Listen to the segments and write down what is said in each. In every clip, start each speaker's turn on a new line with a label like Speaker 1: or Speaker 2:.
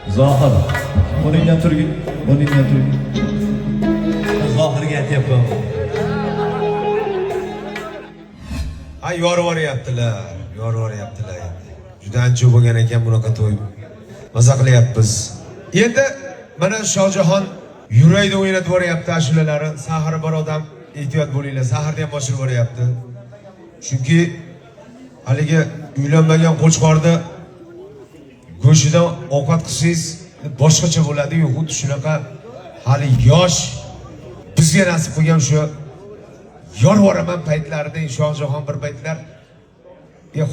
Speaker 1: Zohir. O'rnidan turgin. O'rnidan turgin.
Speaker 2: Zohirga aytyapman.
Speaker 3: Ay yorvoryaptilar endi. Juda ancha bo'lgan ekan bunaqa to'y. Maza qilyapmiz. Endi mana Shohjahon yurayda o'ynatib boryapti ashulalari. Sahar bor odam ehtiyot bo'linglar. Saharda ham boshib boryapti. Chunki haligi uylanmagan qo'chqorni go'shidan ovqat qilsangiz boshqacha bo'ladi-yu, xuddi shunaqa hali yosh bizga nasib qilgan shu yorvoraman paytlarida Shohjahon bir paytlar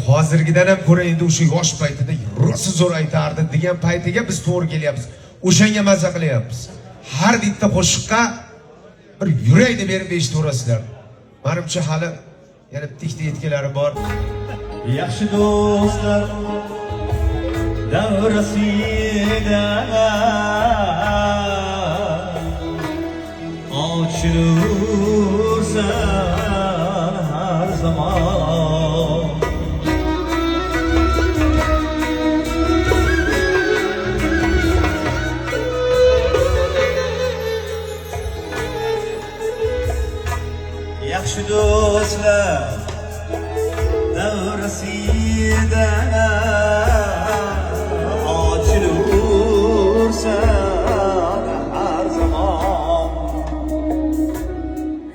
Speaker 3: hozirgidan ham ko'ra endi o'sha yosh paytida rosa zo'r aytardi degan paytiga biz to'g'ri kelyapmiz. O'shanga maza qilyapmiz. Har bitta qo'shiqqa bir yurayda berib eshitaverasizlar. Menimcha hali yana bitta yetkalari bor.
Speaker 1: Yaxshi do'stlar davrasida ochilursan har zamon. Yaxshi do'stlar davrasida ochilursan har zamon.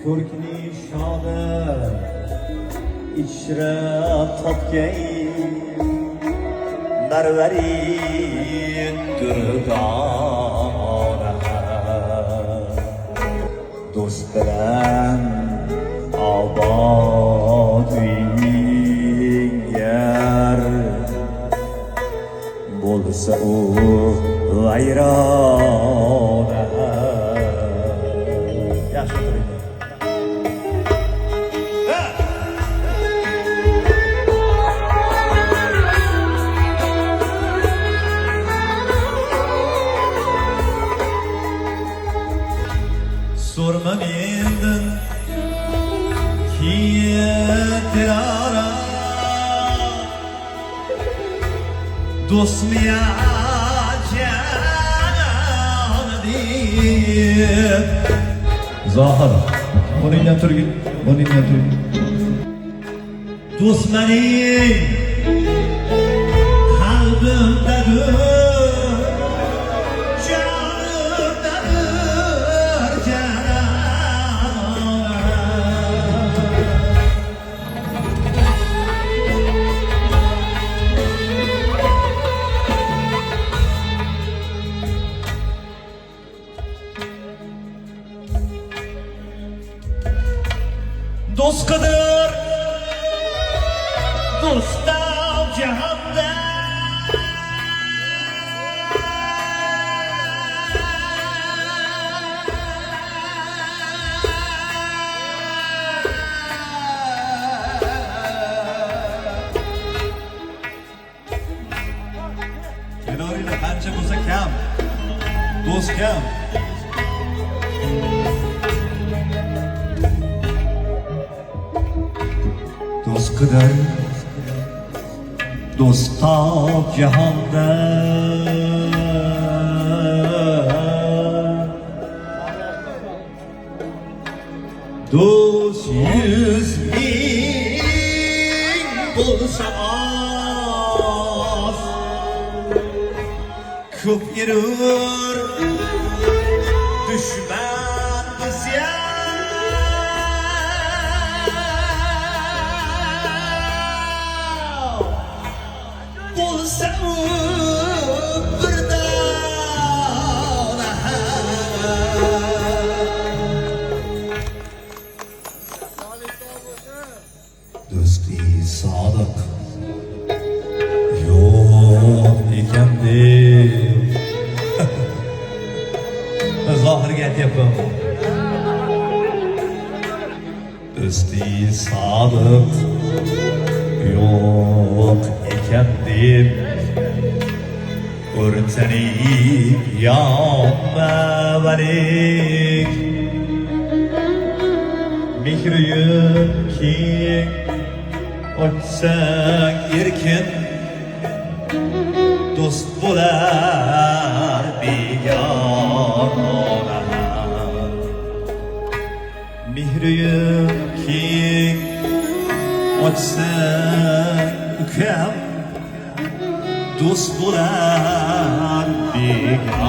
Speaker 1: Ko'rkni shodi ichra topgay marvarid durdona. Do'st bilan obod uyinggar bo'lsa u vayrona. Yaxshi turinglar. Sorma mendan ketirara do'stmi ajan deb. Zohir. O'rnidan turgin. O'rnidan turgin. Do'st mening qalbimdadir. Do'st qidir, do'stdan jahonda. Kinoringlar qancha bo'lsa kam, do'st kam. Do'st qidir, do'st top jahonda. Do'st 100,000 bo'lsa oz, ko'p yurur dushman bizga. Bo'lsa u birdona. Do'sti sodiq yo'q ekan deb. Zohirga aytyapman. Do'sti sodiq yo'q ekan deb o'rtanib yonma valik. Mehriyim keng ochsang erkin do'st bo'lar do'st bo'lar begona.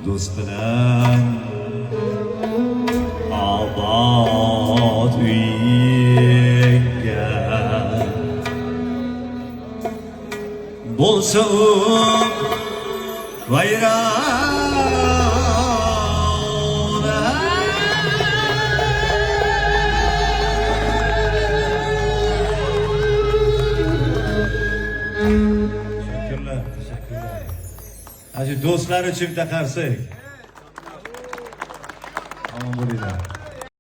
Speaker 1: Do'st bilan obod uyga bo'lsa u vayrona. Teşekkürler. Ana shu do'stlar uchun bitta qarsak.